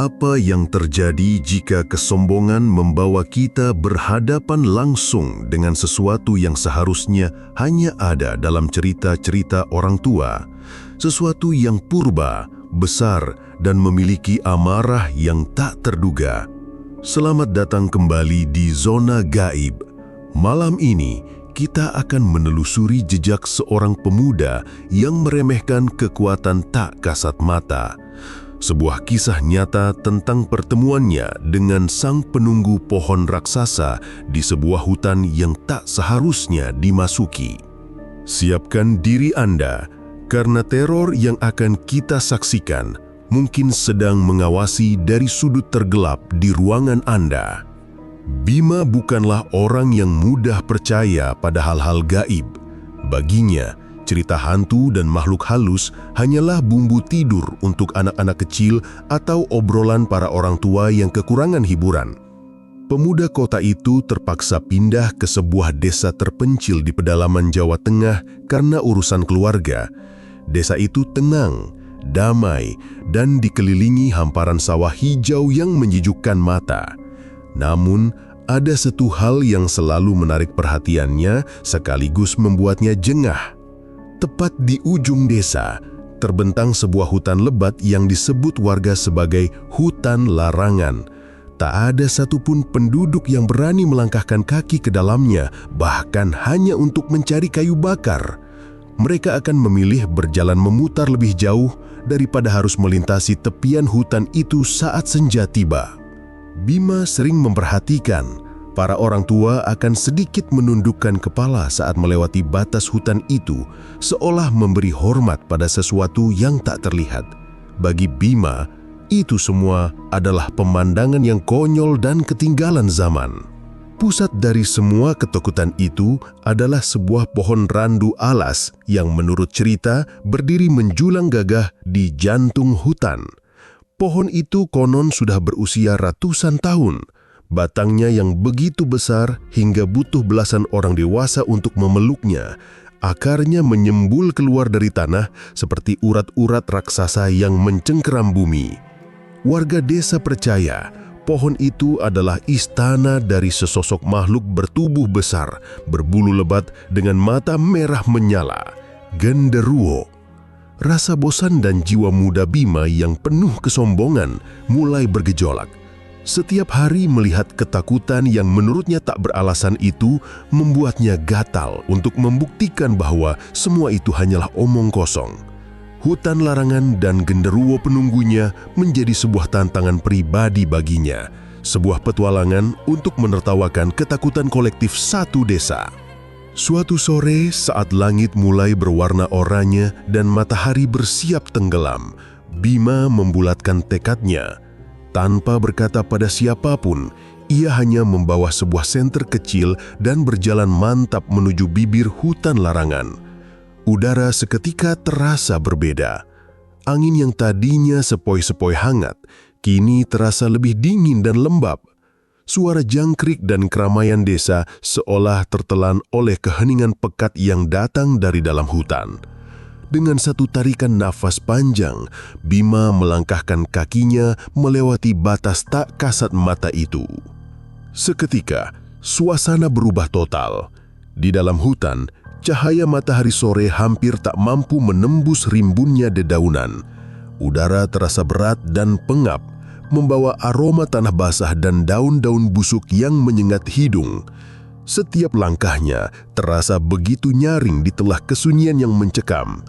Apa yang terjadi jika kesombongan membawa kita berhadapan langsung dengan sesuatu yang seharusnya hanya ada dalam cerita-cerita orang tua, sesuatu yang purba, besar, dan memiliki amarah yang tak terduga? Selamat datang kembali di Zona Gaib. Malam ini, kita akan menelusuri jejak seorang pemuda yang meremehkan kekuatan tak kasat mata. Sebuah kisah nyata tentang pertemuannya dengan sang penunggu pohon raksasa di sebuah hutan yang tak seharusnya dimasuki. Siapkan diri Anda, karena teror yang akan kita saksikan mungkin sedang mengawasi dari sudut tergelap di ruangan Anda. Bima bukanlah orang yang mudah percaya pada hal-hal gaib. Baginya, cerita hantu dan makhluk halus hanyalah bumbu tidur untuk anak-anak kecil atau obrolan para orang tua yang kekurangan hiburan. Pemuda kota itu terpaksa pindah ke sebuah desa terpencil di pedalaman Jawa Tengah karena urusan keluarga. Desa itu tenang, damai, dan dikelilingi hamparan sawah hijau yang menyejukkan mata. Namun, ada satu hal yang selalu menarik perhatiannya sekaligus membuatnya jengah. Tepat di ujung desa, terbentang sebuah hutan lebat yang disebut warga sebagai hutan larangan. Tak ada satupun penduduk yang berani melangkahkan kaki ke dalamnya, bahkan hanya untuk mencari kayu bakar. Mereka akan memilih berjalan memutar lebih jauh daripada harus melintasi tepian hutan itu saat senja tiba. Bima sering memperhatikan para orang tua akan sedikit menundukkan kepala saat melewati batas hutan itu, seolah memberi hormat pada sesuatu yang tak terlihat. Bagi Bima, itu semua adalah pemandangan yang konyol dan ketinggalan zaman. Pusat dari semua ketakutan itu adalah sebuah pohon randu alas yang menurut cerita berdiri menjulang gagah di jantung hutan. Pohon itu konon sudah berusia ratusan tahun. Batangnya yang begitu besar hingga butuh belasan orang dewasa untuk memeluknya. Akarnya menyembul keluar dari tanah seperti urat-urat raksasa yang mencengkeram bumi. Warga desa percaya pohon itu adalah istana dari sesosok makhluk bertubuh besar, berbulu lebat dengan mata merah menyala, genderuwo. Rasa bosan dan jiwa muda Bima yang penuh kesombongan mulai bergejolak. Setiap hari melihat ketakutan yang menurutnya tak beralasan itu membuatnya gatal untuk membuktikan bahwa semua itu hanyalah omong kosong. Hutan larangan dan genderuwo penunggunya menjadi sebuah tantangan pribadi baginya, sebuah petualangan untuk menertawakan ketakutan kolektif satu desa. Suatu sore saat langit mulai berwarna oranye dan matahari bersiap tenggelam, Bima membulatkan tekadnya. Tanpa berkata pada siapapun, ia hanya membawa sebuah senter kecil dan berjalan mantap menuju bibir hutan larangan. Udara seketika terasa berbeda. Angin yang tadinya sepoi-sepoi hangat, kini terasa lebih dingin dan lembab. Suara jangkrik dan keramaian desa seolah tertelan oleh keheningan pekat yang datang dari dalam hutan. Dengan satu tarikan nafas panjang, Bima melangkahkan kakinya melewati batas tak kasat mata itu. Seketika, suasana berubah total. Di dalam hutan, cahaya matahari sore hampir tak mampu menembus rimbunnya dedaunan. Udara terasa berat dan pengap, membawa aroma tanah basah dan daun-daun busuk yang menyengat hidung. Setiap langkahnya terasa begitu nyaring di telah kesunyian yang mencekam.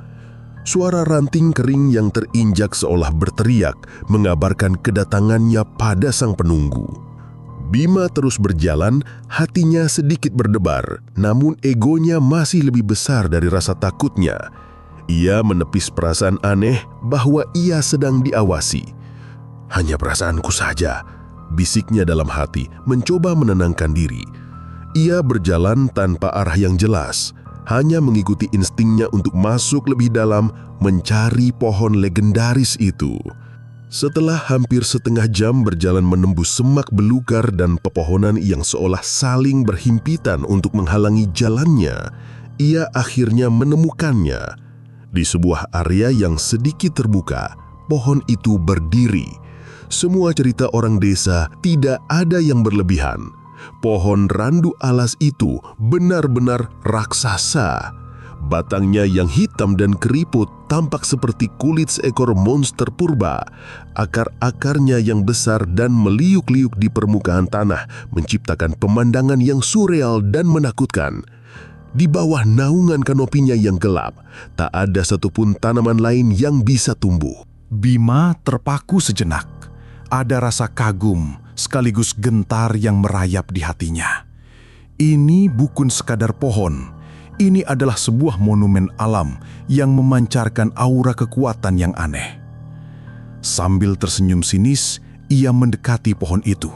Suara ranting kering yang terinjak seolah berteriak mengabarkan kedatangannya pada sang penunggu. Bima terus berjalan, hatinya sedikit berdebar, namun egonya masih lebih besar dari rasa takutnya. Ia menepis perasaan aneh bahwa ia sedang diawasi. "Hanya perasaanku saja," bisiknya dalam hati, mencoba menenangkan diri. Ia berjalan tanpa arah yang jelas, hanya mengikuti instingnya untuk masuk lebih dalam mencari pohon legendaris itu. Setelah hampir setengah jam berjalan menembus semak belukar dan pepohonan yang seolah saling berhimpitan untuk menghalangi jalannya, ia akhirnya menemukannya. Di sebuah area yang sedikit terbuka, pohon itu berdiri. semua cerita orang desa tidak ada yang berlebihan. Pohon randu alas itu benar-benar raksasa. Batangnya yang hitam dan keriput tampak seperti kulit seekor monster purba. Akar-akarnya yang besar dan meliuk-liuk di permukaan tanah menciptakan pemandangan yang surreal dan menakutkan. Di bawah naungan kanopinya yang gelap, tak ada satupun tanaman lain yang bisa tumbuh. Bima terpaku sejenak. Ada rasa kagum sekaligus gentar yang merayap di hatinya. Ini bukan sekadar pohon. Ini adalah sebuah monumen alam yang memancarkan aura kekuatan yang aneh. Sambil tersenyum sinis, ia mendekati pohon itu.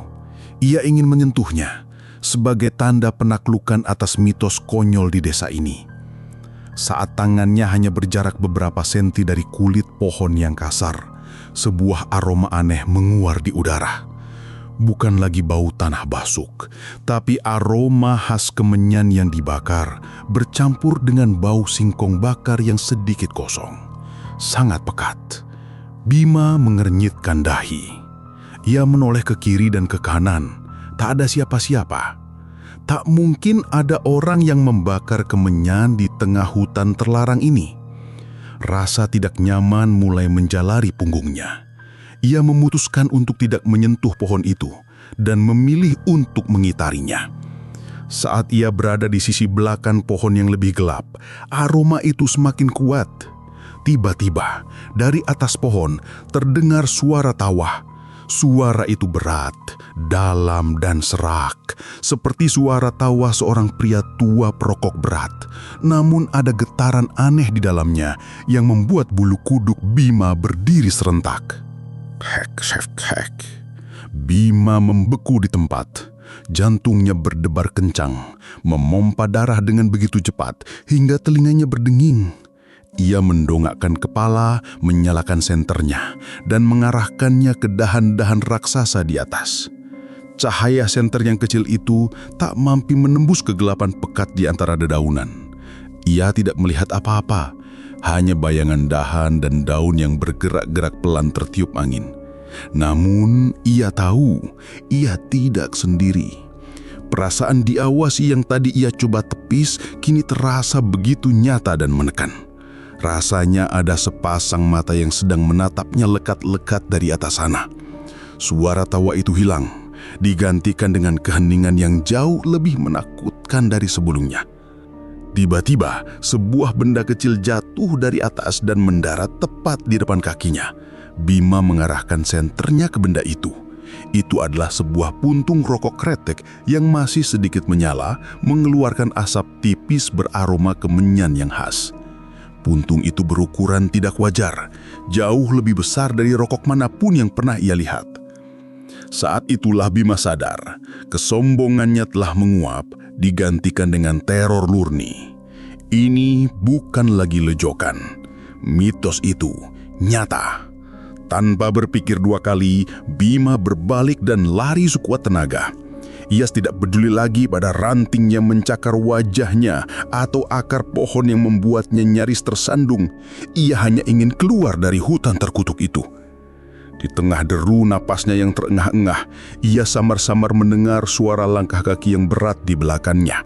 Ia ingin menyentuhnya sebagai tanda penaklukan atas mitos konyol di desa ini. Saat tangannya hanya berjarak beberapa senti dari kulit pohon yang kasar, sebuah aroma aneh menguar di udara. Bukan lagi bau tanah basuk, tapi aroma khas kemenyan yang dibakar bercampur dengan bau singkong bakar yang sedikit kosong. Sangat pekat. Bima mengernyitkan dahi. Ia menoleh ke kiri dan ke kanan. Tak ada siapa-siapa. Tak mungkin ada orang yang membakar kemenyan di tengah hutan terlarang ini. Rasa tidak nyaman mulai menjalari punggungnya. Ia memutuskan untuk tidak menyentuh pohon itu dan memilih untuk mengitarinya. Saat ia berada di sisi belakang pohon yang lebih gelap, aroma itu semakin kuat. Tiba-tiba, dari atas pohon terdengar suara tawa. Suara itu berat, dalam dan serak, seperti suara tawa seorang pria tua perokok berat. Namun ada getaran aneh di dalamnya yang membuat bulu kuduk Bima berdiri serentak. Hek, hek, hek. Bima membeku di tempat. Jantungnya berdebar kencang, memompa darah dengan begitu cepat hingga telinganya berdenging. Ia mendongakkan kepala, menyalakan senternya, dan mengarahkannya ke dahan-dahan raksasa di atas. Cahaya senter yang kecil itu tak mampu menembus kegelapan pekat di antara dedaunan. Ia tidak melihat apa-apa, hanya bayangan dahan dan daun yang bergerak-gerak pelan tertiup angin. Namun, ia tahu, ia tidak sendiri. Perasaan diawasi yang tadi ia coba tepis, kini terasa begitu nyata dan menekan. Rasanya ada sepasang mata yang sedang menatapnya lekat-lekat dari atas sana. Suara tawa itu hilang, digantikan dengan keheningan yang jauh lebih menakutkan dari sebelumnya. Tiba-tiba, sebuah benda kecil jatuh dari atas dan mendarat tepat di depan kakinya. Bima mengarahkan senternya ke benda itu. Itu adalah sebuah puntung rokok kretek yang masih sedikit menyala, mengeluarkan asap tipis beraroma kemenyan yang khas. Puntung itu berukuran tidak wajar, jauh lebih besar dari rokok manapun yang pernah ia lihat. Saat itulah Bima sadar, kesombongannya telah menguap, digantikan dengan teror murni. Ini bukan lagi lejokan. Mitos itu nyata. Tanpa berpikir dua kali, Bima berbalik dan lari sekuat tenaga. Ia tidak peduli lagi pada ranting yang mencakar wajahnya atau akar pohon yang membuatnya nyaris tersandung. Ia hanya ingin keluar dari hutan terkutuk itu. Di tengah deru napasnya yang terengah-engah, ia samar-samar mendengar suara langkah kaki yang berat di belakangnya.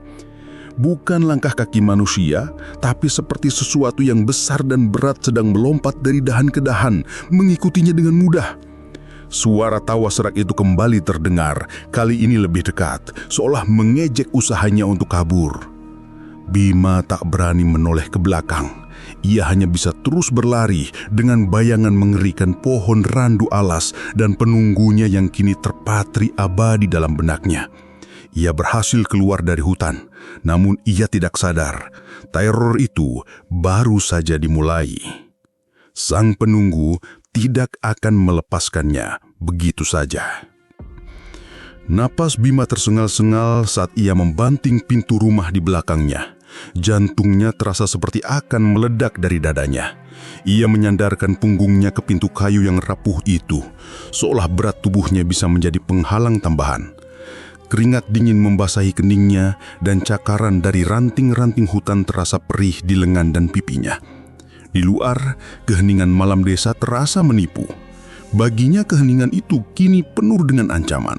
Bukan langkah kaki manusia, tapi seperti sesuatu yang besar dan berat sedang melompat dari dahan ke dahan, mengikutinya dengan mudah. Suara tawa serak itu kembali terdengar, kali ini lebih dekat, seolah mengejek usahanya untuk kabur. Bima tak berani menoleh ke belakang. Ia hanya bisa terus berlari dengan bayangan mengerikan pohon randu alas dan penunggunya yang kini terpatri abadi dalam benaknya. Ia berhasil keluar dari hutan, namun ia tidak sadar, teror itu baru saja dimulai. Sang penunggu tidak akan melepaskannya begitu saja. Napas Bima tersengal-sengal saat ia membanting pintu rumah di belakangnya. Jantungnya terasa seperti akan meledak dari dadanya. Ia menyandarkan punggungnya ke pintu kayu yang rapuh itu, seolah berat tubuhnya bisa menjadi penghalang tambahan. Keringat dingin membasahi keningnya dan cakaran dari ranting-ranting hutan terasa perih di lengan dan pipinya. Di luar, keheningan malam desa terasa menipu. Baginya keheningan itu kini penuh dengan ancaman.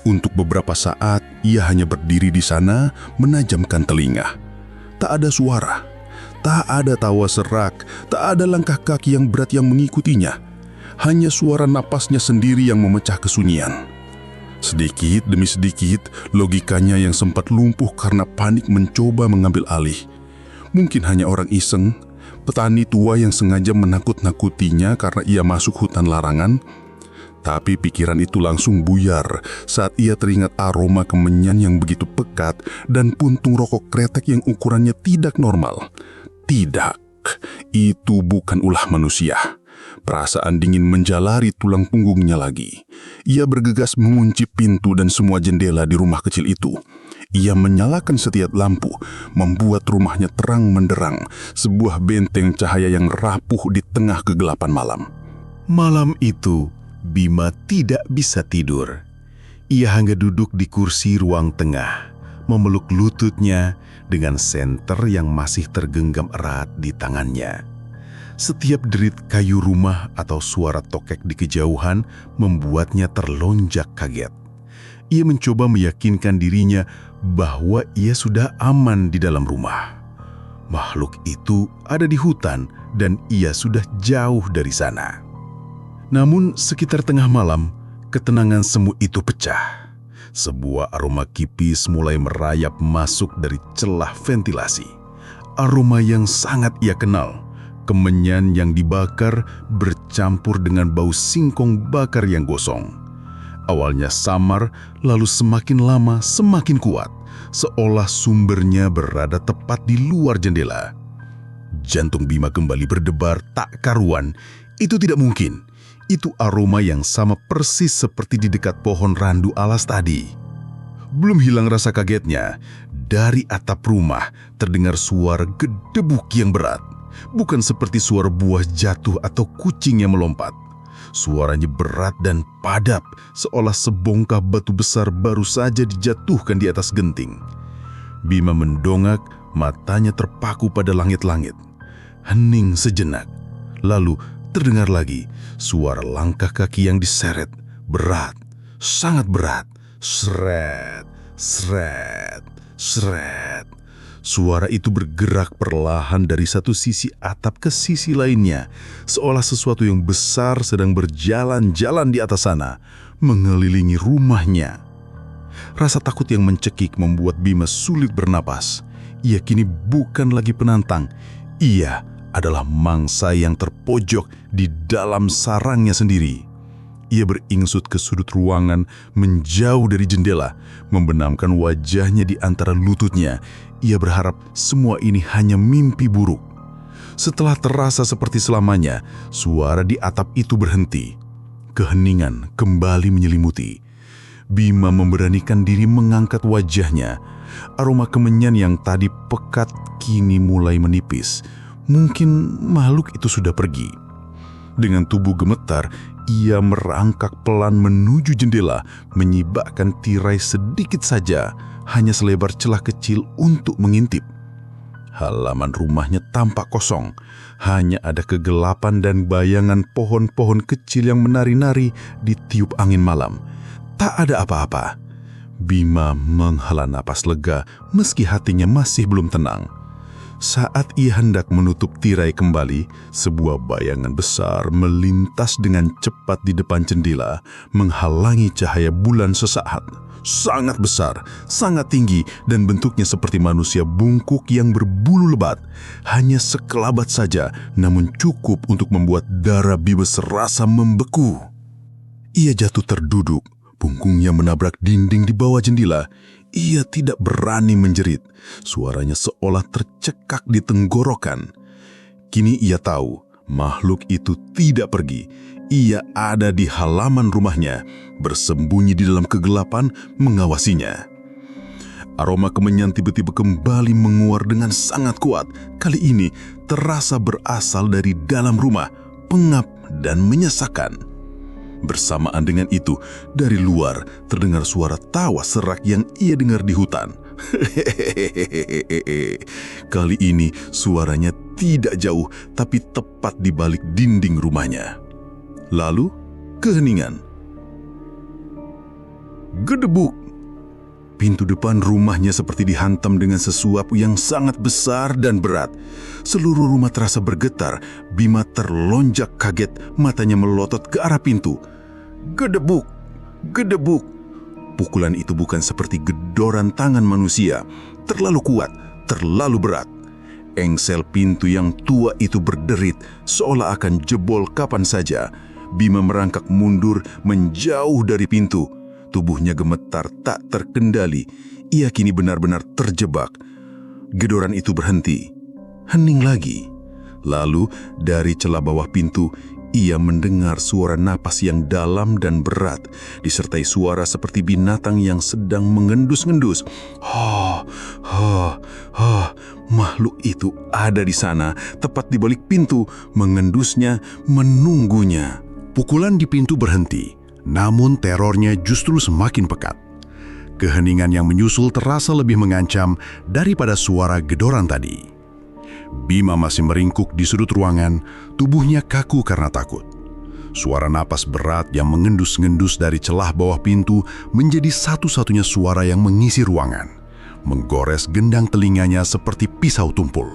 Untuk beberapa saat, ia hanya berdiri di sana menajamkan telinga. Tak ada suara, tak ada tawa serak, tak ada langkah kaki yang berat yang mengikutinya. Hanya suara napasnya sendiri yang memecah kesunyian. Sedikit demi sedikit, logikanya yang sempat lumpuh karena panik mencoba mengambil alih. Mungkin hanya orang iseng, petani tua yang sengaja menakut-nakutinya karena ia masuk hutan larangan. Tapi pikiran itu langsung buyar saat ia teringat aroma kemenyan yang begitu pekat dan puntung rokok kretek yang ukurannya tidak normal. Tidak, itu bukan ulah manusia. Perasaan dingin menjalari tulang punggungnya lagi. Ia bergegas mengunci pintu dan semua jendela di rumah kecil itu. Ia menyalakan setiap lampu, membuat rumahnya terang menderang, sebuah benteng cahaya yang rapuh di tengah kegelapan malam. Malam itu, Bima tidak bisa tidur. Ia hanya duduk di kursi ruang tengah, memeluk lututnya dengan senter yang masih tergenggam erat di tangannya. Setiap derit kayu rumah atau suara tokek di kejauhan membuatnya terlonjak kaget. Ia mencoba meyakinkan dirinya bahwa ia sudah aman di dalam rumah. Makhluk itu ada di hutan dan ia sudah jauh dari sana. Namun sekitar tengah malam, ketenangan semu itu pecah. Sebuah aroma kipis mulai merayap masuk dari celah ventilasi. Aroma yang sangat ia kenal. Kemenyan yang dibakar bercampur dengan bau singkong bakar yang gosong. Awalnya samar, lalu semakin lama semakin kuat, seolah sumbernya berada tepat di luar jendela. Jantung Bima kembali berdebar tak karuan. Itu tidak mungkin. Itu aroma yang sama persis seperti di dekat pohon randu alas tadi. Belum hilang rasa kagetnya, dari atap rumah terdengar suara gedebuk yang berat. Bukan seperti suara buah jatuh atau kucing yang melompat. Suaranya berat dan padap, seolah sebongkah batu besar baru saja dijatuhkan di atas genting. Bima mendongak, matanya terpaku pada langit-langit. Hening sejenak, lalu terdengar lagi suara langkah kaki yang diseret, berat, sangat berat. Sret, sret, sret. Suara itu bergerak perlahan dari satu sisi atap ke sisi lainnya, seolah sesuatu yang besar sedang berjalan-jalan di atas sana, mengelilingi rumahnya. Rasa takut yang mencekik membuat Bima sulit bernapas. Ia kini bukan lagi penantang. Ia adalah mangsa yang terpojok di dalam sarangnya sendiri. Ia beringsut ke sudut ruangan, menjauh dari jendela, membenamkan wajahnya di antara lututnya. Ia berharap semua ini hanya mimpi buruk. Setelah terasa seperti selamanya, suara di atap itu berhenti. Keheningan kembali menyelimuti. Bima memberanikan diri mengangkat wajahnya. Aroma kemenyan yang tadi pekat kini mulai menipis. Mungkin makhluk itu sudah pergi. Dengan tubuh gemetar, ia merangkak pelan menuju jendela, menyibakkan tirai sedikit saja, hanya selebar celah kecil untuk mengintip. Halaman rumahnya tampak kosong, hanya ada kegelapan dan bayangan pohon-pohon kecil yang menari-nari di tiup angin malam. Tak ada apa-apa. Bima menghela napas lega meski hatinya masih belum tenang. Saat ia hendak menutup tirai kembali, sebuah bayangan besar melintas dengan cepat di depan jendela, menghalangi cahaya bulan sesaat. Sangat besar, sangat tinggi, dan bentuknya seperti manusia bungkuk yang berbulu lebat. Hanya sekelabat saja, namun cukup untuk membuat darah Bima serasa membeku. Ia jatuh terduduk, punggungnya menabrak dinding di bawah jendela. Ia tidak berani menjerit. Suaranya seolah tercekak di tenggorokan. Kini ia tahu, makhluk itu tidak pergi. Ia ada di halaman rumahnya, bersembunyi di dalam kegelapan, mengawasinya. Aroma kemenyan tiba-tiba kembali menguar dengan sangat kuat. Kali ini terasa berasal dari dalam rumah, pengap dan menyesakan. Bersamaan dengan itu, dari luar terdengar suara tawa serak yang ia dengar di hutan. Kali ini suaranya tidak jauh, tapi tepat di balik dinding rumahnya. Lalu, keheningan. Gedebuk. Pintu depan rumahnya seperti dihantam dengan sesuatu yang sangat besar dan berat. Seluruh rumah terasa bergetar. Bima terlonjak kaget, matanya melotot ke arah pintu. Gedebuk, gedebuk. Pukulan itu bukan seperti gedoran tangan manusia. Terlalu kuat, terlalu berat. Engsel pintu yang tua itu berderit, seolah akan jebol kapan saja. Bima merangkak mundur, menjauh dari pintu. Tubuhnya gemetar tak terkendali. Ia kini benar-benar terjebak. Gedoran itu berhenti. Hening lagi. Lalu dari celah bawah pintu, ia mendengar suara napas yang dalam dan berat, disertai suara seperti binatang yang sedang mengendus-ngendus. Makhluk itu ada di sana, tepat di balik pintu, mengendusnya, menunggunya. Pukulan di pintu berhenti. Namun terornya justru semakin pekat. Keheningan yang menyusul terasa lebih mengancam daripada suara gedoran tadi. Bima masih meringkuk di sudut ruangan, tubuhnya kaku karena takut. Suara napas berat yang mengendus-ngendus dari celah bawah pintu menjadi satu-satunya suara yang mengisi ruangan, menggores gendang telinganya seperti pisau tumpul.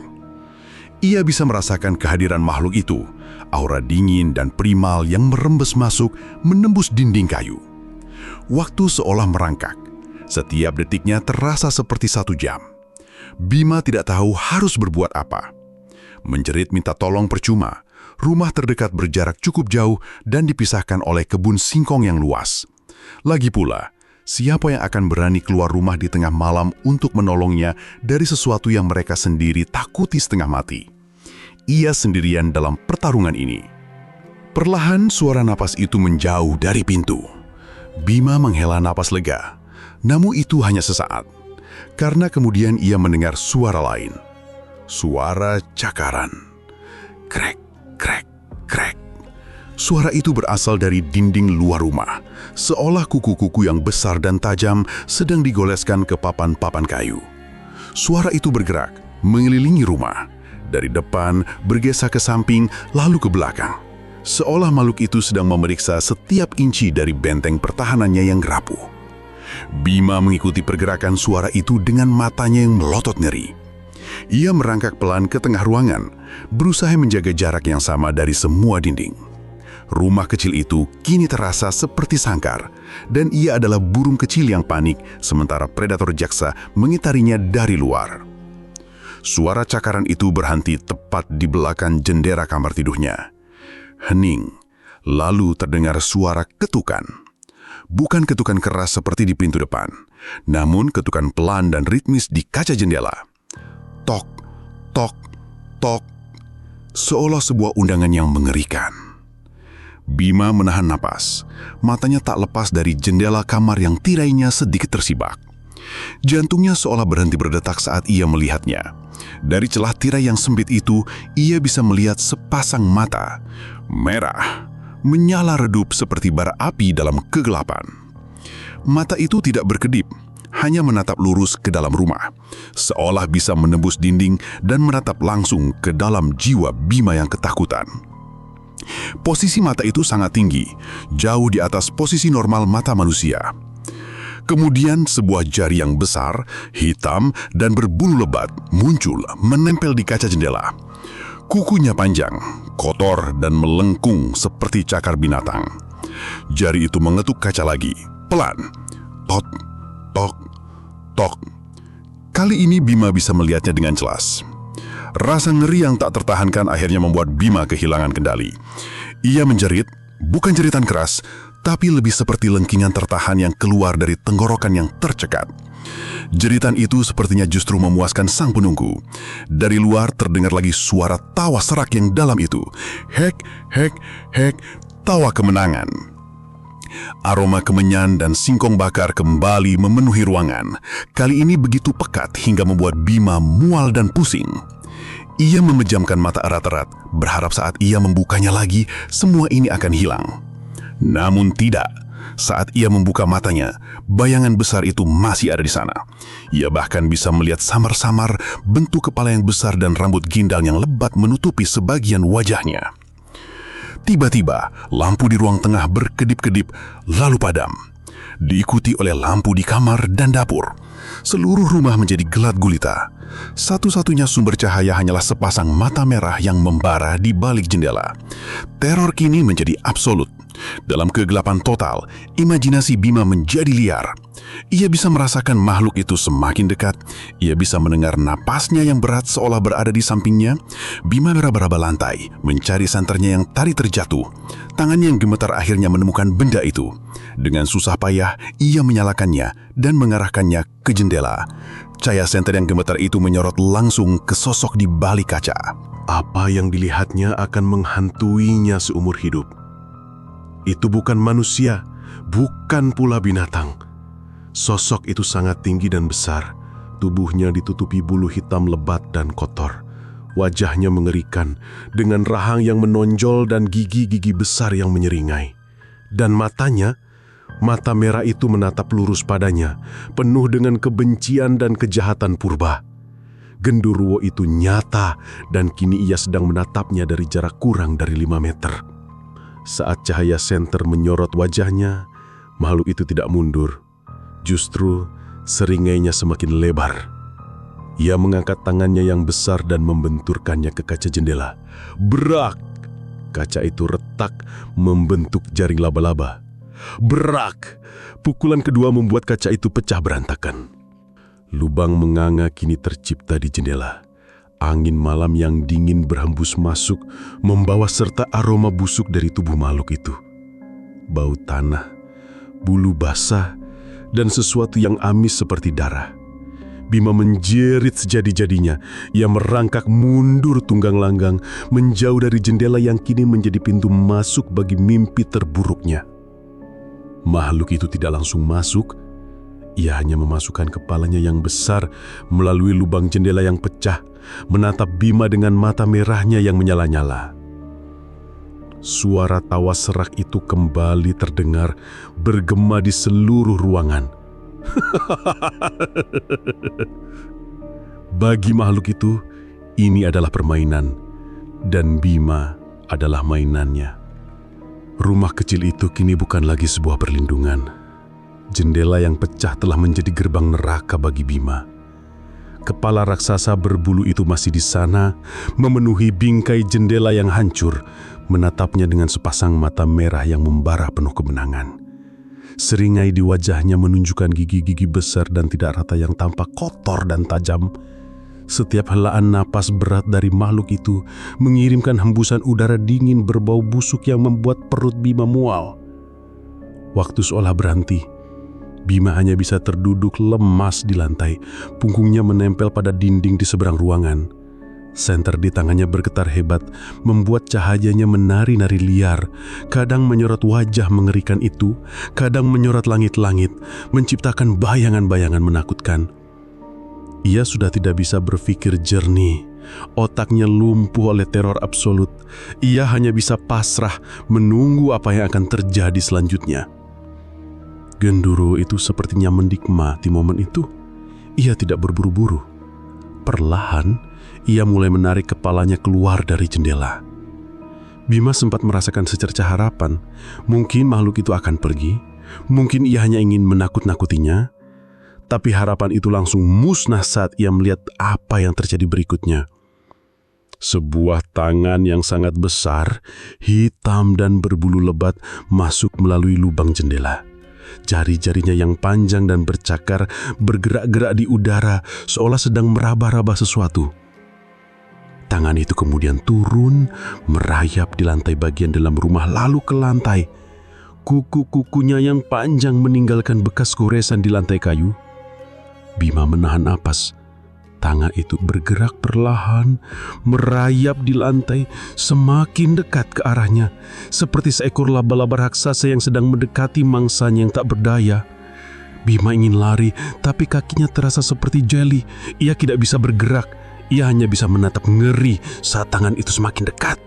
Ia bisa merasakan kehadiran makhluk itu, aura dingin dan primal yang merembes masuk menembus dinding kayu. Waktu seolah merangkak. Setiap detiknya terasa seperti 1 jam. Bima tidak tahu harus berbuat apa. Menjerit minta tolong percuma. Rumah terdekat berjarak cukup jauh dan dipisahkan oleh kebun singkong yang luas. Lagi pula, siapa yang akan berani keluar rumah di tengah malam untuk menolongnya dari sesuatu yang mereka sendiri takuti setengah mati? Ia sendirian dalam pertarungan ini. Perlahan suara napas itu menjauh dari pintu. Bima menghela napas lega. Namun itu hanya sesaat. Karena kemudian ia mendengar suara lain. Suara cakaran. Krek, krek, krek. Suara itu berasal dari dinding luar rumah, seolah kuku-kuku yang besar dan tajam sedang digoleskan ke papan-papan kayu. Suara itu bergerak, mengelilingi rumah, dari depan bergeser ke samping lalu ke belakang, seolah makhluk itu sedang memeriksa setiap inci dari benteng pertahanannya yang rapuh. Bima mengikuti pergerakan suara itu dengan matanya yang melotot nyeri. Ia merangkak pelan ke tengah ruangan, berusaha menjaga jarak yang sama dari semua dinding. Rumah kecil itu kini terasa seperti sangkar, dan ia adalah burung kecil yang panik, sementara predator jaksa mengitarinya dari luar. Suara cakaran itu berhenti tepat di belakang jendela kamar tidurnya. Hening, lalu terdengar suara ketukan. Bukan ketukan keras seperti di pintu depan, namun ketukan pelan dan ritmis di kaca jendela. Tok, tok, tok, seolah sebuah undangan yang mengerikan. Bima menahan napas, matanya tak lepas dari jendela kamar yang tirainya sedikit tersibak. Jantungnya seolah berhenti berdetak saat ia melihatnya. Dari celah tirai yang sempit itu, ia bisa melihat sepasang mata, merah, menyala redup seperti bara api dalam kegelapan. Mata itu tidak berkedip, hanya menatap lurus ke dalam rumah, seolah bisa menembus dinding dan menatap langsung ke dalam jiwa Bima yang ketakutan. Posisi mata itu sangat tinggi, jauh di atas posisi normal mata manusia. Kemudian sebuah jari yang besar, hitam, dan berbulu lebat muncul menempel di kaca jendela. Kukunya panjang, kotor, dan melengkung seperti cakar binatang. Jari itu mengetuk kaca lagi, pelan. Tok, tok, tok. Kali ini Bima bisa melihatnya dengan jelas. Rasa ngeri yang tak tertahankan akhirnya membuat Bima kehilangan kendali. Ia menjerit, bukan jeritan keras, tapi lebih seperti lengkingan tertahan yang keluar dari tenggorokan yang tercekat. Jeritan itu sepertinya justru memuaskan sang penunggu. Dari luar terdengar lagi suara tawa serak yang dalam itu. Hek, hek, hek, tawa kemenangan. Aroma kemenyan dan singkong bakar kembali memenuhi ruangan. Kali ini begitu pekat hingga membuat Bima mual dan pusing. Ia memejamkan mata erat-erat, berharap saat ia membukanya lagi, semua ini akan hilang. Namun tidak. Saat ia membuka matanya, bayangan besar itu masih ada di sana. Ia bahkan bisa melihat samar-samar bentuk kepala yang besar dan rambut gindal yang lebat menutupi sebagian wajahnya. Tiba-tiba, lampu di ruang tengah berkedip-kedip, lalu padam. Diikuti oleh lampu di kamar dan dapur. Seluruh rumah menjadi gelap gulita. Satu-satunya sumber cahaya hanyalah sepasang mata merah yang membara di balik jendela. Teror kini menjadi absolut. Dalam kegelapan total, imajinasi Bima menjadi liar. Ia bisa merasakan makhluk itu semakin dekat. Ia bisa mendengar napasnya yang berat seolah berada di sampingnya. Bima meraba-raba lantai, mencari santernya yang tadi terjatuh. Tangannya yang gemetar akhirnya menemukan benda itu. Dengan susah payah, ia menyalakannya dan mengarahkannya ke jendela. Cahaya senter yang gemetar itu menyorot langsung ke sosok di balik kaca. Apa yang dilihatnya akan menghantuinya seumur hidup. Itu bukan manusia, bukan pula binatang. Sosok itu sangat tinggi dan besar. Tubuhnya ditutupi bulu hitam lebat dan kotor. Wajahnya mengerikan, dengan rahang yang menonjol dan gigi-gigi besar yang menyeringai. Dan matanya, mata merah itu menatap lurus padanya, penuh dengan kebencian dan kejahatan purba. Genderuwo itu nyata, dan kini ia sedang menatapnya dari jarak kurang dari 5 meter. Saat cahaya senter menyorot wajahnya, makhluk itu tidak mundur. Justru, seringainya semakin lebar. Ia mengangkat tangannya yang besar dan membenturkannya ke kaca jendela. Brak! Kaca itu retak membentuk jaring laba-laba. Brak! Pukulan kedua membuat kaca itu pecah berantakan. Lubang menganga kini tercipta di jendela. Angin malam yang dingin berhembus masuk, membawa serta aroma busuk dari tubuh makhluk itu. Bau tanah, bulu basah, dan sesuatu yang amis seperti darah. Bima menjerit sejadi-jadinya. Ia merangkak mundur tunggang langgang, menjauh dari jendela yang kini menjadi pintu masuk bagi mimpi terburuknya. Makhluk itu tidak langsung masuk. Ia hanya memasukkan kepalanya yang besar melalui lubang jendela yang pecah, menatap Bima dengan mata merahnya yang menyala-nyala. Suara tawa serak itu kembali terdengar, bergema di seluruh ruangan. Bagi makhluk itu, ini adalah permainan, dan Bima adalah mainannya. Rumah kecil itu kini bukan lagi sebuah perlindungan. Jendela yang pecah telah menjadi gerbang neraka bagi Bima. Kepala raksasa berbulu itu masih di sana, memenuhi bingkai jendela yang hancur, menatapnya dengan sepasang mata merah yang membara penuh kemenangan. Seringai di wajahnya menunjukkan gigi-gigi besar dan tidak rata yang tampak kotor dan tajam. Setiap helaan napas berat dari makhluk itu mengirimkan hembusan udara dingin berbau busuk yang membuat perut Bima mual. Waktu seolah berhenti. Bima hanya bisa terduduk lemas di lantai, punggungnya menempel pada dinding di seberang ruangan. Senter di tangannya bergetar hebat, membuat cahayanya menari-nari liar, kadang menyorot wajah mengerikan itu, kadang menyorot langit-langit, menciptakan bayangan-bayangan menakutkan. Ia sudah tidak bisa berpikir jernih, otaknya lumpuh oleh teror absolut. Ia hanya bisa pasrah menunggu apa yang akan terjadi selanjutnya. Genderuwo itu sepertinya menikmati momen itu. Ia tidak berburu-buru. Perlahan, ia mulai menarik kepalanya keluar dari jendela. Bima sempat merasakan secercah harapan. Mungkin makhluk itu akan pergi. Mungkin ia hanya ingin menakut-nakutinya. Tapi harapan itu langsung musnah saat ia melihat apa yang terjadi berikutnya. Sebuah tangan yang sangat besar, hitam dan berbulu lebat masuk melalui lubang jendela. Jari-jarinya yang panjang dan bercakar bergerak-gerak di udara seolah sedang meraba-raba sesuatu. Tangan itu kemudian turun, merayap di lantai bagian dalam rumah lalu ke lantai. Kuku-kukunya yang panjang meninggalkan bekas goresan di lantai kayu. Bima menahan napas. Tangan itu bergerak perlahan, merayap di lantai, semakin dekat ke arahnya, seperti seekor laba-laba raksasa yang sedang mendekati mangsanya yang tak berdaya. Bima ingin lari, tapi kakinya terasa seperti jeli. Ia tidak bisa bergerak. Ia hanya bisa menatap ngeri saat tangan itu semakin dekat.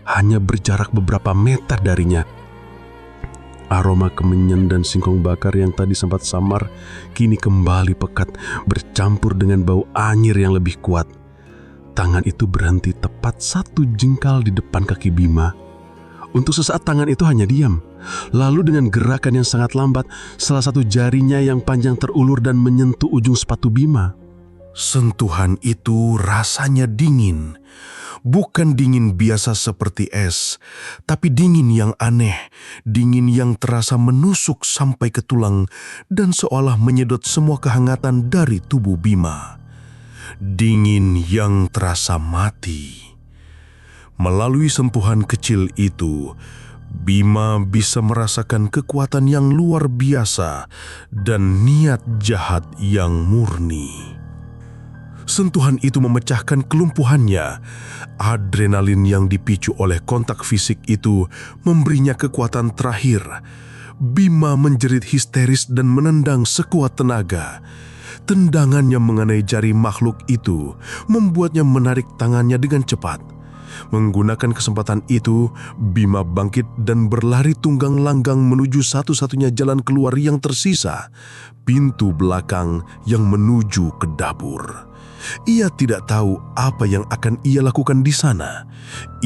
Hanya berjarak beberapa meter darinya. Aroma kemenyan dan singkong bakar yang tadi sempat samar kini kembali pekat, bercampur dengan bau anyir yang lebih kuat. Tangan itu berhenti tepat 1 jengkal di depan kaki Bima. Untuk sesaat tangan itu hanya diam. Lalu dengan gerakan yang sangat lambat, salah satu jarinya yang panjang terulur dan menyentuh ujung sepatu Bima. Sentuhan itu rasanya dingin. Bukan dingin biasa seperti es, tapi dingin yang aneh, dingin yang terasa menusuk sampai ke tulang dan seolah menyedot semua kehangatan dari tubuh Bima. Dingin yang terasa mati. Melalui sentuhan kecil itu, Bima bisa merasakan kekuatan yang luar biasa dan niat jahat yang murni. Sentuhan itu memecahkan kelumpuhannya. Adrenalin yang dipicu oleh kontak fisik itu memberinya kekuatan terakhir. Bima menjerit histeris dan menendang sekuat tenaga. Tendangannya mengenai jari makhluk itu membuatnya menarik tangannya dengan cepat. Menggunakan kesempatan itu, Bima bangkit dan berlari tunggang langgang menuju satu-satunya jalan keluar yang tersisa, pintu belakang yang menuju ke dapur. Ia tidak tahu apa yang akan ia lakukan di sana.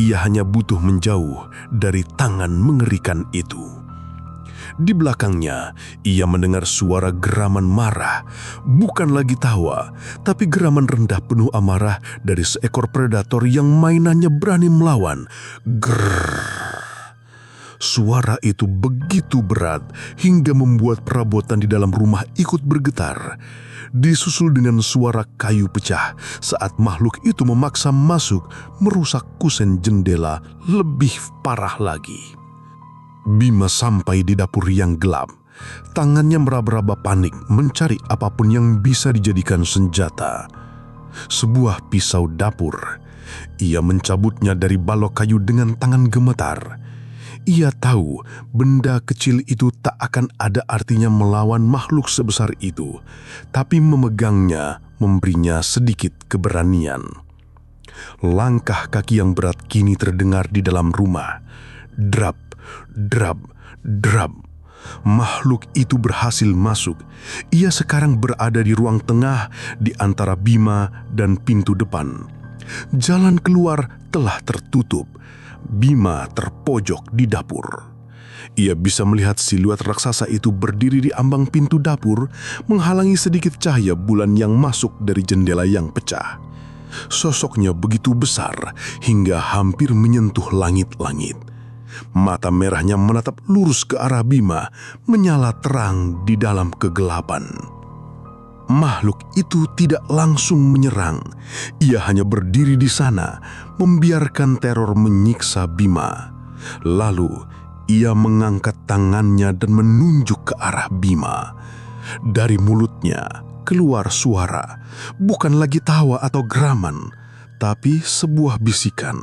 Ia hanya butuh menjauh dari tangan mengerikan itu. Di belakangnya, ia mendengar suara geraman marah, bukan lagi tawa, tapi geraman rendah penuh amarah dari seekor predator yang mainannya berani melawan. Grrrr. Suara itu begitu berat hingga membuat perabotan di dalam rumah ikut bergetar. Disusul dengan suara kayu pecah saat makhluk itu memaksa masuk merusak kusen jendela lebih parah lagi. Bima sampai di dapur yang gelap. Tangannya meraba-raba panik mencari apapun yang bisa dijadikan senjata. Sebuah pisau dapur. Ia mencabutnya dari balok kayu dengan tangan gemetar. Ia tahu benda kecil itu tak akan ada artinya melawan makhluk sebesar itu, tapi memegangnya memberinya sedikit keberanian. Langkah kaki yang berat kini terdengar di dalam rumah. Drap, drap, drap. Makhluk itu berhasil masuk. Ia sekarang berada di ruang tengah di antara Bima dan pintu depan. Jalan keluar telah tertutup. Bima terpojok di dapur. Ia bisa melihat siluet raksasa itu berdiri di ambang pintu dapur, menghalangi sedikit cahaya bulan yang masuk dari jendela yang pecah. Sosoknya begitu besar hingga hampir menyentuh langit-langit. Mata merahnya menatap lurus ke arah Bima, menyala terang di dalam kegelapan. Makhluk itu tidak langsung menyerang. Ia hanya berdiri di sana, membiarkan teror menyiksa Bima. Lalu, ia mengangkat tangannya dan menunjuk ke arah Bima. Dari mulutnya keluar suara, bukan lagi tawa atau geraman, tapi sebuah bisikan.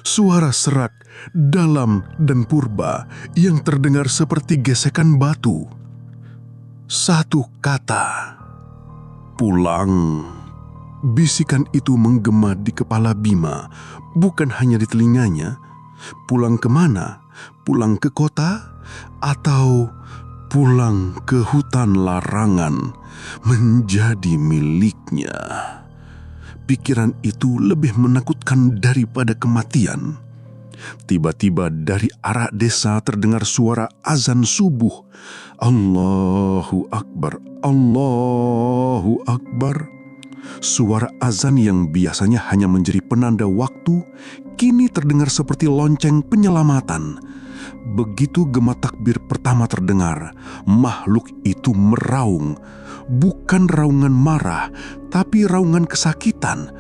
Suara serak, dalam dan purba yang terdengar seperti gesekan batu. Satu kata. Pulang. Bisikan itu menggema di kepala Bima, bukan hanya di telinganya. Pulang kemana? Pulang ke kota? Atau pulang ke hutan larangan menjadi miliknya? Pikiran itu lebih menakutkan daripada kematian. Tiba-tiba dari arah desa terdengar suara azan subuh. Allahu Akbar, Allahu Akbar. Suara azan yang biasanya hanya menjadi penanda waktu, kini terdengar seperti lonceng penyelamatan. Begitu gema takbir pertama terdengar, makhluk itu meraung. Bukan raungan marah, tapi raungan kesakitan.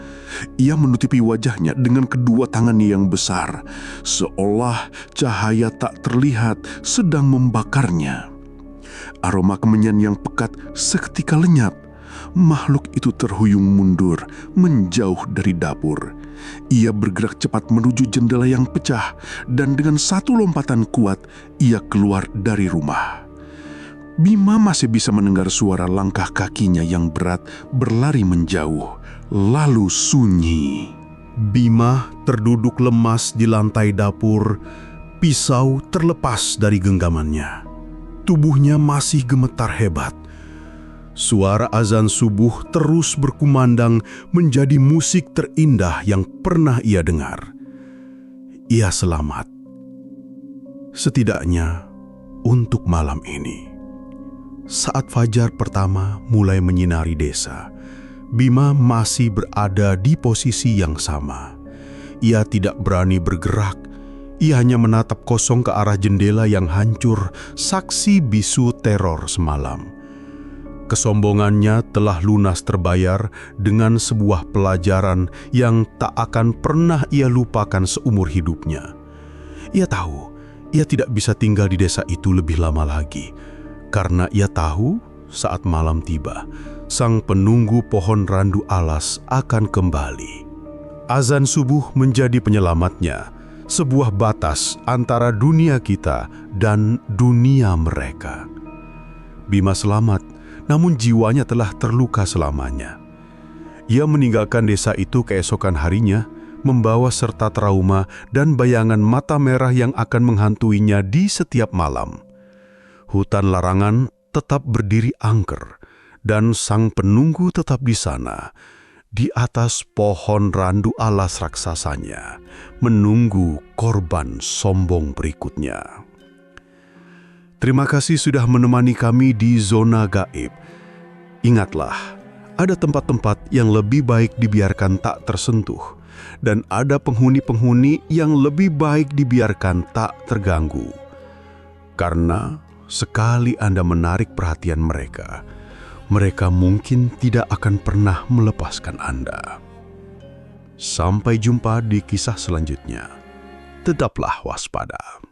Ia menutupi wajahnya dengan kedua tangannya yang besar, seolah cahaya tak terlihat sedang membakarnya. Aroma kemenyan yang pekat seketika lenyap. Makhluk itu terhuyung mundur, menjauh dari dapur. Ia bergerak cepat menuju jendela yang pecah, dan dengan satu lompatan kuat, ia keluar dari rumah. Bima masih bisa mendengar suara langkah kakinya yang berat berlari menjauh, lalu sunyi. Bima terduduk lemas di lantai dapur, pisau terlepas dari genggamannya. Tubuhnya masih gemetar hebat. Suara azan subuh terus berkumandang menjadi musik terindah yang pernah ia dengar. Ia selamat. Setidaknya untuk malam ini. Saat fajar pertama mulai menyinari desa, Bima masih berada di posisi yang sama. Ia tidak berani bergerak. Ia hanya menatap kosong ke arah jendela yang hancur, saksi bisu teror semalam. Kesombongannya telah lunas terbayar dengan sebuah pelajaran yang tak akan pernah ia lupakan seumur hidupnya. Ia tahu ia tidak bisa tinggal di desa itu lebih lama lagi, karena ia tahu saat malam tiba, sang penunggu pohon randu alas akan kembali. Azan subuh menjadi penyelamatnya, sebuah batas antara dunia kita dan dunia mereka. Bima selamat, namun jiwanya telah terluka selamanya. Ia meninggalkan desa itu keesokan harinya, membawa serta trauma dan bayangan mata merah yang akan menghantuinya di setiap malam. Hutan larangan tetap berdiri angker, dan sang penunggu tetap di sana, di atas pohon randu alas raksasanya, menunggu korban sombong berikutnya. Terima kasih sudah menemani kami di Zona Gaib. Ingatlah, ada tempat-tempat yang lebih baik dibiarkan tak tersentuh, dan ada penghuni-penghuni yang lebih baik dibiarkan tak terganggu. Karena sekali Anda menarik perhatian mereka, mereka mungkin tidak akan pernah melepaskan Anda. Sampai jumpa di kisah selanjutnya. Tetaplah waspada.